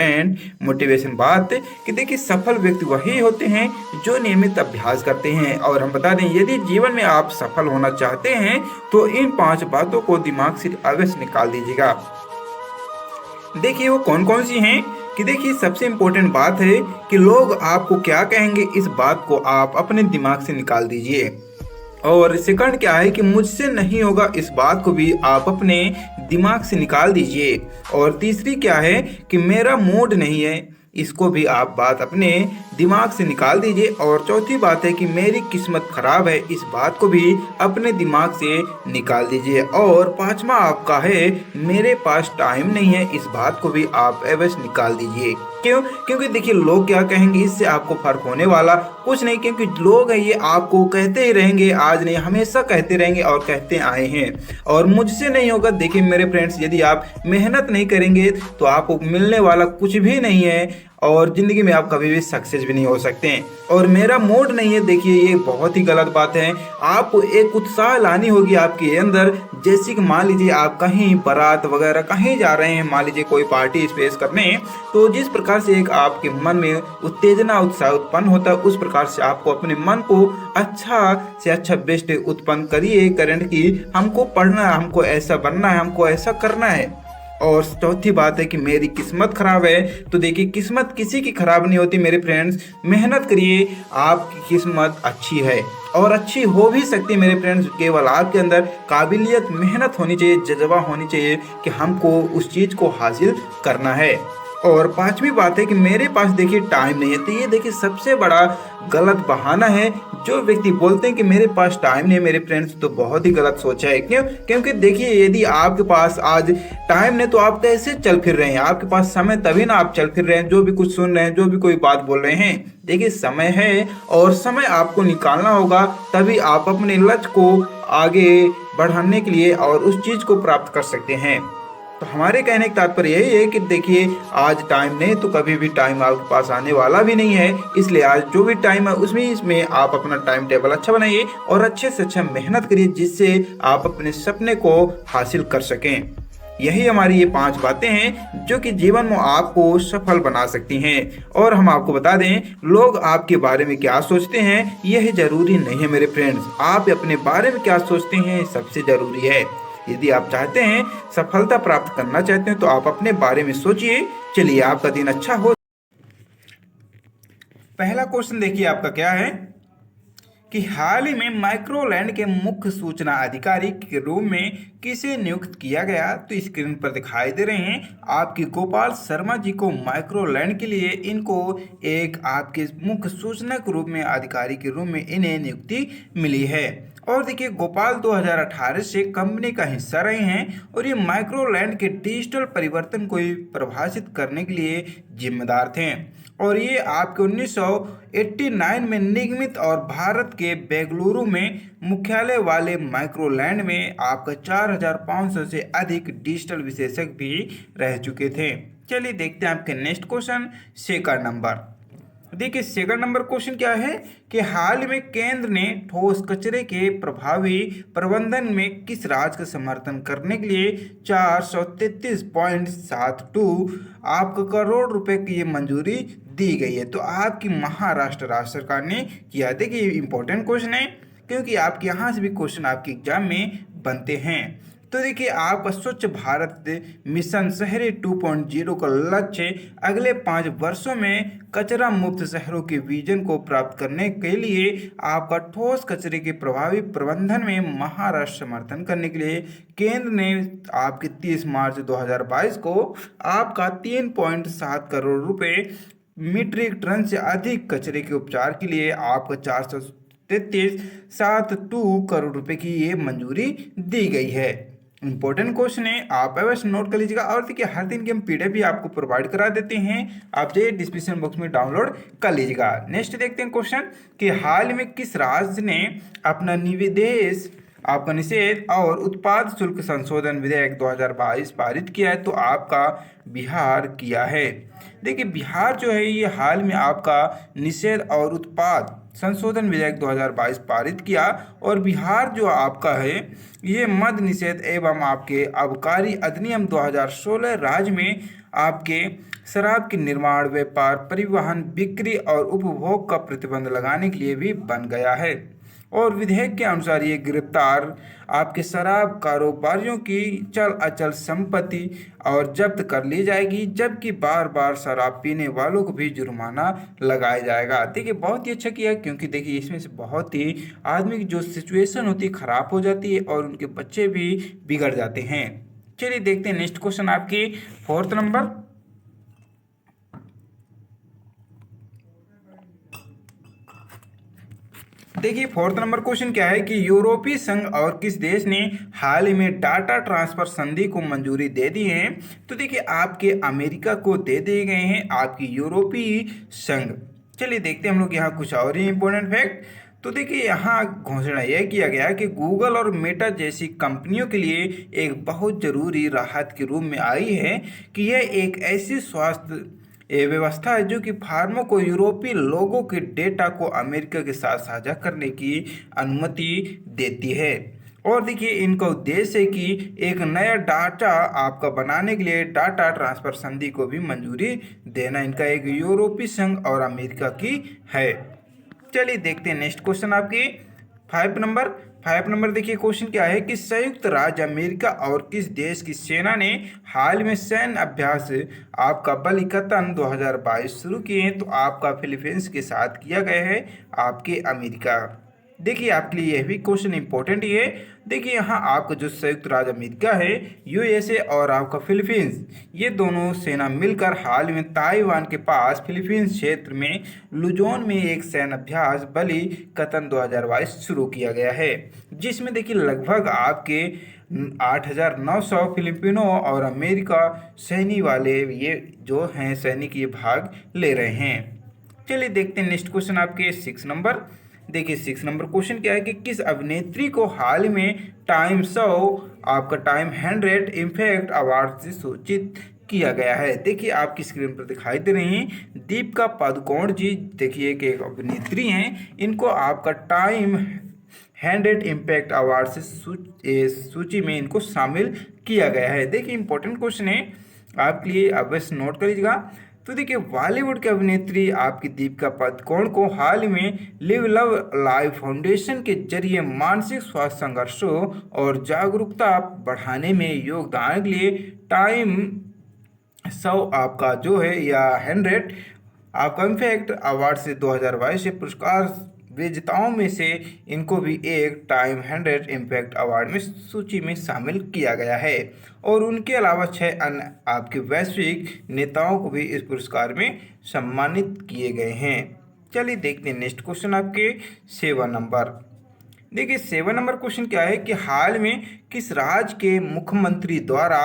And motivation बात कि देखिए सफल व्यक्ति वही होते हैं जो नियमित अभ्यास करते हैं। और हम बता दें, यदि जीवन में आप सफल होना चाहते हैं तो इन 5 बातों को दिमाग से अवश्य निकाल दीजिएगा। देखिए वो कौन कौन सी हैं कि देखिए सबसे इम्पोर्टेंट बात है कि लोग आपको क्या कहेंगे, इस बात को आप अपने दिमाग से निकाल दीजिए। और सेकंड क्या है कि मुझसे नहीं होगा, इस बात को भी आप अपने दिमाग से निकाल दीजिए। और तीसरी क्या है कि मेरा मूड नहीं है, इसको भी आप बात अपने दिमाग से निकाल दीजिए। और चौथी बात है कि मेरी किस्मत खराब है, इस बात को भी अपने दिमाग से निकाल दीजिए। और पांचवा आपका है मेरे पास टाइम नहीं है, इस बात को भी आप अवश्य निकाल दीजिए। क्यों? क्योंकि देखिए लोग क्या कहेंगे इससे आपको फर्क होने वाला कुछ नहीं, क्योंकि लोग हैं ये आपको कहते ही रहेंगे, आज नहीं हमेशा कहते रहेंगे और कहते आए हैं। और मुझसे नहीं होगा, देखिए मेरे फ्रेंड्स, यदि आप मेहनत नहीं करेंगे तो आपको मिलने वाला कुछ भी नहीं है और ज़िंदगी में आप कभी भी सक्सेस भी नहीं हो सकते हैं। और मेरा मूड नहीं है, देखिए ये बहुत ही गलत बात है। आपको एक उत्साह लानी होगी आपके अंदर, जैसे कि मान लीजिए आप कहीं बारात वगैरह कहीं जा रहे हैं, मान लीजिए कोई पार्टी स्पेस करने, तो जिस प्रकार से एक आपके मन में उत्तेजना उत्साह उत्पन्न होता है, उस प्रकार से आपको अपने मन को अच्छा से अच्छा बेस्ट उत्पन्न करिए करंट की, हमको पढ़ना है, हमको ऐसा बनना है, हमको ऐसा करना है। और चौथी बात है कि मेरी किस्मत खराब है, तो देखिए किस्मत किसी की खराब नहीं होती मेरे फ्रेंड्स, मेहनत करिए, आपकी किस्मत अच्छी है और अच्छी हो भी सकती है मेरे फ्रेंड्स। केवल आपके अंदर काबिलियत, मेहनत होनी चाहिए, जज्बा होनी चाहिए कि हमको उस चीज़ को हासिल करना है। और पांचवी बात है कि मेरे पास देखिए टाइम नहीं है, तो ये देखिए सबसे बड़ा गलत बहाना है। जो व्यक्ति बोलते हैं कि मेरे पास टाइम नहीं है मेरे फ्रेंड्स, तो बहुत ही गलत सोचा है। क्यों? क्योंकि देखिए यदि आपके पास आज टाइम नहीं तो आप कैसे चल फिर रहे हैं, आपके पास समय तभी ना आप चल फिर रहे हैं, जो भी कुछ सुन रहे हैं, जो भी कोई बात बोल रहे हैं। देखिए समय है और समय आपको निकालना होगा, तभी आप अपने लक्ष्य को आगे बढ़ाने के लिए और उस चीज़ को प्राप्त कर सकते हैं। तो हमारे कहने का तात्पर्य यही है कि देखिए आज टाइम नहीं तो कभी भी टाइम आपके पास आने वाला भी नहीं है, इसलिए आज जो भी टाइम है उसमें आप अपना टाइम टेबल अच्छा बनाइए और अच्छे से अच्छा मेहनत करिए, जिससे आप अपने सपने को हासिल कर सकें। यही हमारी ये 5 बातें हैं जो कि जीवन में आपको सफल बना सकती हैं। और हम आपको बता दें, लोग आपके बारे में क्या सोचते हैं यह जरूरी नहीं है मेरे फ्रेंड्स, आप अपने बारे में क्या सोचते हैं सबसे जरूरी है। यदि आप चाहते हैं सफलता प्राप्त करना चाहते हैं तो आप अपने बारे में सोचिए। चलिए आपका दिन अच्छा हो। पहला क्वेश्चन देखिए आपका क्या है कि हाल ही में माइक्रोलैंड के मुख्य सूचना अधिकारी के रूप में किसे नियुक्त किया गया। तो स्क्रीन पर दिखाई दे रहे हैं आपकी गोपाल शर्मा जी को माइक्रोलैंड के लिए इनको एक आपके मुख्य सूचना के रूप में अधिकारी के रूप में इन्हें नियुक्ति मिली है। और देखिए गोपाल 2018 से कंपनी का हिस्सा रहे हैं और ये माइक्रोलैंड के डिजिटल परिवर्तन को परिभाषित करने के लिए जिम्मेदार थे। और ये आपके 1989 में निगमित और भारत के बेंगलुरु में मुख्यालय वाले माइक्रोलैंड में आपका 4500 से अधिक डिजिटल विशेषज्ञ भी रह चुके थे। चलिए देखते हैं आपके नेक्स्ट क्वेश्चन, सेकंड नंबर। देखिए सेकंड नंबर क्वेश्चन क्या है कि हाल में केंद्र ने ठोस कचरे के प्रभावी प्रबंधन में किस राज्य का समर्थन करने के लिए 433.72 आपको करोड़ रुपए की ये मंजूरी दी गई है। तो आपकी महाराष्ट्र राज्य सरकार ने किया। देखिए ये इंपॉर्टेंट क्वेश्चन है क्योंकि आपके यहाँ से भी क्वेश्चन आपके एग्जाम में बनते हैं। तो देखिए आपका स्वच्छ भारत मिशन शहरी 2.0 का लक्ष्य अगले 5 वर्षों में कचरा मुक्त शहरों के विजन को प्राप्त करने के लिए आपका ठोस कचरे के प्रभावी प्रबंधन में महाराष्ट्र समर्थन करने के लिए केंद्र ने आपके 30 मार्च 2022 को आपका 3.7 करोड़ रुपए मीट्रिक टन से अधिक कचरे के उपचार के लिए आपका 433.72 करोड़ रुपए की ये मंजूरी दी गई है। इंपॉर्टेंट क्वेश्चन है, आप अवश्य नोट कर लीजिएगा। और देखिए हर दिन की हम पीडीएफ भी आपको प्रोवाइड करा देते हैं, आप जाइए डिस्क्रिप्शन बॉक्स में डाउनलोड कर लीजिएगा। नेक्स्ट देखते हैं क्वेश्चन कि हाल में किस राज्य ने अपना निविदेश आपका निषेध और उत्पाद शुल्क संशोधन विधेयक 2022 पारित किया है। तो आपका बिहार किया है। देखिए बिहार जो है ये हाल में आपका निषेध और उत्पाद संशोधन विधेयक 2022 पारित किया। और बिहार जो आपका है ये मद्य निषेध एवं आपके आबकारी अधिनियम 2016 राज्य में आपके शराब के निर्माण, व्यापार, परिवहन, बिक्री और उपभोग का प्रतिबंध लगाने के लिए भी बन गया है। और विधेयक के अनुसार ये गिरफ्तार आपके शराब कारोबारियों की चल अचल संपत्ति और जब्त कर ली जाएगी, जबकि बार बार शराब पीने वालों को भी जुर्माना लगाया जाएगा। देखिए बहुत ही अच्छा किया, क्योंकि देखिए इसमें से बहुत ही आदमी की जो सिचुएशन होती है खराब हो जाती है और उनके बच्चे भी बिगड़ जाते हैं। चलिए देखते हैं नेक्स्ट क्वेश्चन आपकी 4th नंबर। देखिए 4th नंबर क्वेश्चन क्या है कि यूरोपीय संघ और किस देश ने हाल ही में डाटा ट्रांसफर संधि को मंजूरी दे दी है? तो देखिए आपके अमेरिका को दे दिए गए हैं आपकी यूरोपीय संघ। चलिए देखते हैं हम लोग यहाँ कुछ और ही इंपॉर्टेंट फैक्ट। तो देखिए यहाँ घोषणा यह किया गया कि गूगल और मेटा जैसी कंपनियों के लिए एक बहुत जरूरी राहत के रूप में आई है कि यह एक ऐसी स्वास्थ्य ये व्यवस्था है जो कि फार्मों को यूरोपीय लोगों के डेटा को अमेरिका के साथ साझा करने की अनुमति देती है। और देखिए इनका उद्देश्य है कि एक नया डाटा आपका बनाने के लिए डाटा ट्रांसफर संधि को भी मंजूरी देना इनका एक यूरोपीय संघ और अमेरिका की है। चलिए देखते हैं नेक्स्ट क्वेश्चन आपकी 5 नंबर देखिए क्वेश्चन क्या है कि संयुक्त राज्य अमेरिका और किस देश की सेना ने हाल में सैन्य अभ्यास आपका बलिकतन 2022 शुरू किए हैं? तो आपका फिलीपींस के साथ किया गया है आपके अमेरिका। देखिए आपके लिए यह भी क्वेश्चन इंपॉर्टेंट ही है। देखिए यहाँ आपका जो संयुक्त राज्य अमेरिका है, यूएसए और आपका फिलीपींस, ये दोनों सेना मिलकर हाल में ताइवान के पास फिलीपींस क्षेत्र में लुजोन में एक सैन्य अभ्यास बलि कतन 2022 शुरू किया गया है, जिसमें देखिए लगभग आपके 8,900 फिलिपिनो और अमेरिका सैनिक वाले ये जो हैं सैनिक ये भाग ले रहे हैं। चलिए देखते हैं नेक्स्ट क्वेश्चन आपके 6 नंबर। देखिए 6 नंबर क्वेश्चन क्या है कि किस अभिनेत्री को हाल में टाइम 100 आपका टाइम 100 इम्पैक्ट अवार्ड से सूचित किया गया है? देखिए आपकी स्क्रीन पर दिखाई दे रही हैं दीपिका पादुकोण जी। देखिए कि एक अभिनेत्री हैं, इनको आपका टाइम 100 इम्पैक्ट अवार्ड से सूची में इनको शामिल किया गया है। देखिए इंपॉर्टेंट क्वेश्चन है आपके लिए, अवश्य नोट कर लीजिएगा। तो देखिए बॉलीवुड की अभिनेत्री आपकी दीपिका पादुकोण को हाल में लिव लव लाइव फाउंडेशन के जरिए मानसिक स्वास्थ्य संघर्षों और जागरूकता बढ़ाने में योगदान के लिए टाइम 100 आपका जो है या 100 आपका इम्पैक्ट अवार्ड से 2022 से पुरस्कार विजेताओं में से इनको भी एक टाइम 100 इम्पैक्ट अवार्ड में सूची में शामिल किया गया है। और उनके अलावा 6 अन्य आपके वैश्विक नेताओं को भी इस पुरस्कार में सम्मानित किए गए हैं। चलिए देखते हैं नेक्स्ट क्वेश्चन आपके 7 नंबर। देखिए 7 नंबर क्वेश्चन क्या है कि हाल में किस राज्य के मुख्यमंत्री द्वारा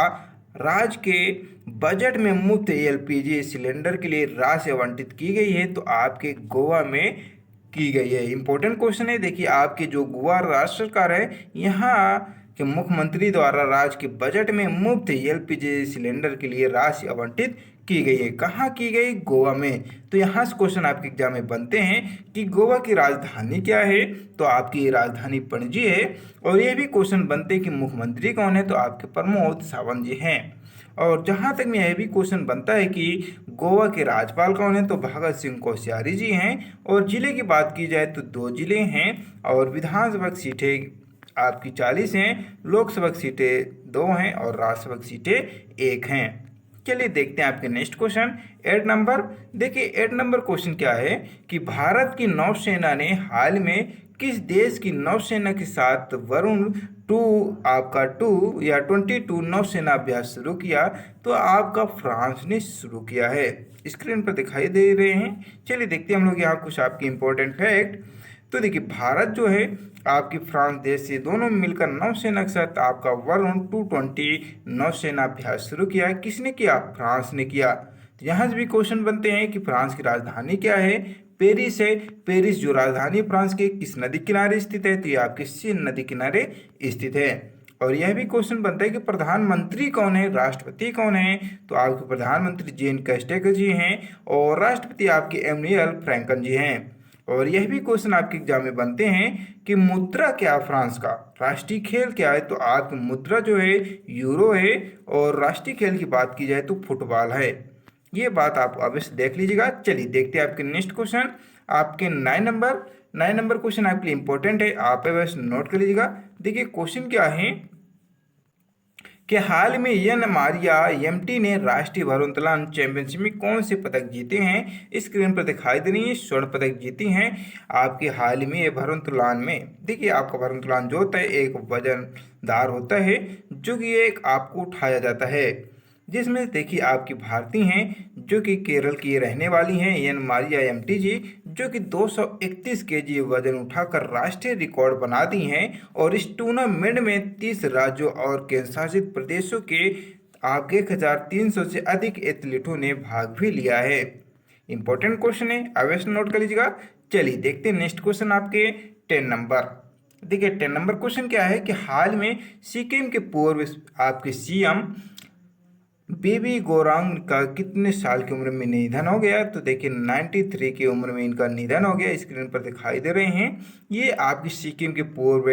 राज्य के बजट में मुफ्त एलपीजी सिलेंडर के लिए राशि आवंटित की गई है? तो आपके गोवा में की गई है। इंपॉर्टेंट क्वेश्चन है। देखिए आपके जो गोवा राज्य सरकार है, यहाँ के मुख्यमंत्री द्वारा राज्य के बजट में मुफ्त एलपीजी सिलेंडर के लिए राशि आवंटित की गई है। कहाँ की गई? गोवा में। तो यहाँ से क्वेश्चन आपके एग्जाम में बनते हैं कि गोवा की राजधानी क्या है? तो आपकी राजधानी पणजी है। और ये भी क्वेश्चन बनते हैं कि मुख्यमंत्री कौन है? तो आपके प्रमोद सावंत जी हैं। और जहाँ तक में यह भी क्वेश्चन बनता है कि गोवा के राज्यपाल कौन है? तो भगत सिंह कोश्यारी जी हैं। और जिले की बात की जाए तो 2 जिले हैं और विधानसभा सीटें आपकी 40 हैं, लोकसभा सीटें 2 हैं और राज्यसभा सीटें 1 हैं। चलिए देखते हैं आपके नेक्स्ट क्वेश्चन 8 नंबर। देखिए 8 नंबर क्वेश्चन क्या है कि भारत की नौसेना ने हाल में किस देश की नौसेना के साथ वरुण 2 आपका 2 या 22 नौसेना अभ्यास शुरू किया? तो आपका फ्रांस ने शुरू किया है। स्क्रीन पर दिखाई दे रहे हैं। चलिए देखते हैं हम लोग यहाँ कुछ आपके इंपॉर्टेंट फैक्ट। तो देखिए भारत जो है आपकी फ्रांस देश से दोनों मिलकर नौसेना के साथ आपका वरुण 220 नौसेना अभ्यास शुरू किया है। किसने किया? फ्रांस ने किया। तो यहाँ से भी क्वेश्चन बनते हैं कि फ्रांस की राजधानी क्या है? पेरिस है। पेरिस जो राजधानी फ्रांस के किस नदी किनारे स्थित है? तो ये आपके सीन नदी किनारे स्थित है। और यह भी क्वेश्चन बनता है कि प्रधानमंत्री कौन है? राष्ट्रपति कौन है? तो आपके प्रधानमंत्री जेन कैस्टेकर जी हैं और राष्ट्रपति आपके एमैनुअल फ्रैंकन जी हैं। और यह भी क्वेश्चन आपके एग्जाम में बनते हैं कि मुद्रा क्या फ्रांस का? राष्ट्रीय खेल क्या है? तो आपकी मुद्रा जो है यूरो है। और राष्ट्रीय खेल की बात की जाए तो फुटबॉल है। ये बात आप अवश्य देख लीजिएगा। चलिए देखते हैं आपके नेक्स्ट क्वेश्चन। आपके 9 नंबर क्वेश्चन आपके लिए इंपॉर्टेंट है, आप अवश्य नोट कर लीजिएगा। देखिए क्वेश्चन क्या है कि हाल में यन मारिया यमटी ने राष्ट्रीय भारोत्तोलन चैंपियनशिप में कौन से पदक जीते हैं। स्क्रीन पर दिखाई दे रही है, स्वर्ण पदक जीती हैं आपके हाल में ये भारोत्तोलन में। देखिए आपका भारोत्तोलन जो होता है एक वजनदार होता है जो कि एक आपको उठाया जाता है, जिसमें देखिए आपकी भारतीय हैं जो कि केरल की रहने वाली हैं यन मारिया यमटी जी, जो कि 231 केजी वजन उठाकर राष्ट्रीय रिकॉर्ड बना दी हैं। और इस टूर्नामेंट में 30 राज्यों और केंद्र शासित प्रदेशों के आप 1300 से अधिक एथलीटों ने भाग भी लिया है। इंपॉर्टेंट क्वेश्चन है, अवश्य नोट कर लीजिएगा। चलिए देखते हैं नेक्स्ट क्वेश्चन आपके 10 नंबर। देखिए 10 नंबर क्वेश्चन क्या है कि हाल में सिक्किम के पूर्व आपके सीएम बेबी गौरांग का कितने साल की उम्र में निधन हो गया। तो देखिए 93 की उम्र में इनका निधन हो गया, स्क्रीन पर दिखाई दे रहे हैं। ये आपकी सिक्किम के पूर्व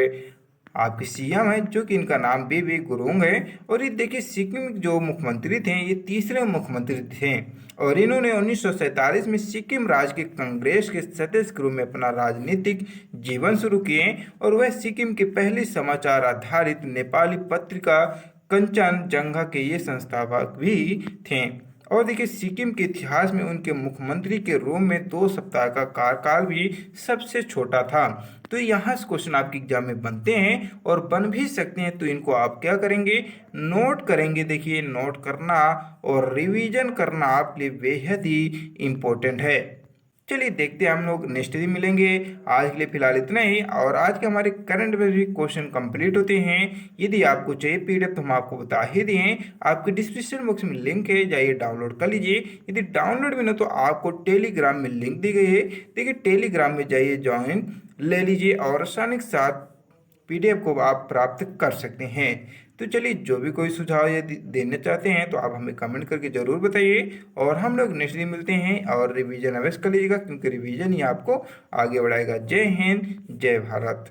आपके सीएम है जो कि इनका नाम बेबी गुरुंग है। और ये देखिए सिक्किम जो मुख्यमंत्री थे ये तीसरे मुख्यमंत्री थे और इन्होंने 1947 में सिक्किम राज्य के कांग्रेस के सदस्य के रूप में अपना राजनीतिक जीवन शुरू किए। और वह सिक्किम के पहले समाचार आधारित नेपाली पत्रिका कंचनजंगा के ये संस्थापक भी थे। और देखिए सिक्किम के इतिहास में उनके मुख्यमंत्री के रूप में 2 सप्ताह का कार्यकाल भी सबसे छोटा था। तो यहाँ से क्वेश्चन आपके एग्जाम में बनते हैं और बन भी सकते हैं, तो इनको आप क्या करेंगे, नोट करेंगे। देखिए नोट करना और रिवीजन करना आपके लिए बेहद ही इम्पोर्टेंट है। चलिए देखते हैं हम लोग नेक्स्ट दिन मिलेंगे। आज के लिए फिलहाल इतना ही। और आज के हमारे करंट अफेयर भी क्वेश्चन कंप्लीट होते हैं। यदि आपको चाहिए पीडीएफ तो हम आपको बता ही दिए हैं, आपके डिस्क्रिप्शन बॉक्स में लिंक है, जाइए डाउनलोड कर लीजिए। यदि डाउनलोड भी ना तो आपको टेलीग्राम में लिंक दी गई है, देखिए टेलीग्राम में जाइए, ज्वाइन ले लीजिए और आसानी के साथ पीडीएफ को आप प्राप्त कर सकते हैं। तो चलिए जो भी कोई सुझाव यदि देना चाहते हैं तो आप हमें कमेंट करके ज़रूर बताइए और हम लोग नेक्स्ट दिन मिलते हैं। और रिवीजन अवश्य कर लीजिएगा क्योंकि रिवीजन ही आपको आगे बढ़ाएगा। जय हिंद, जय भारत।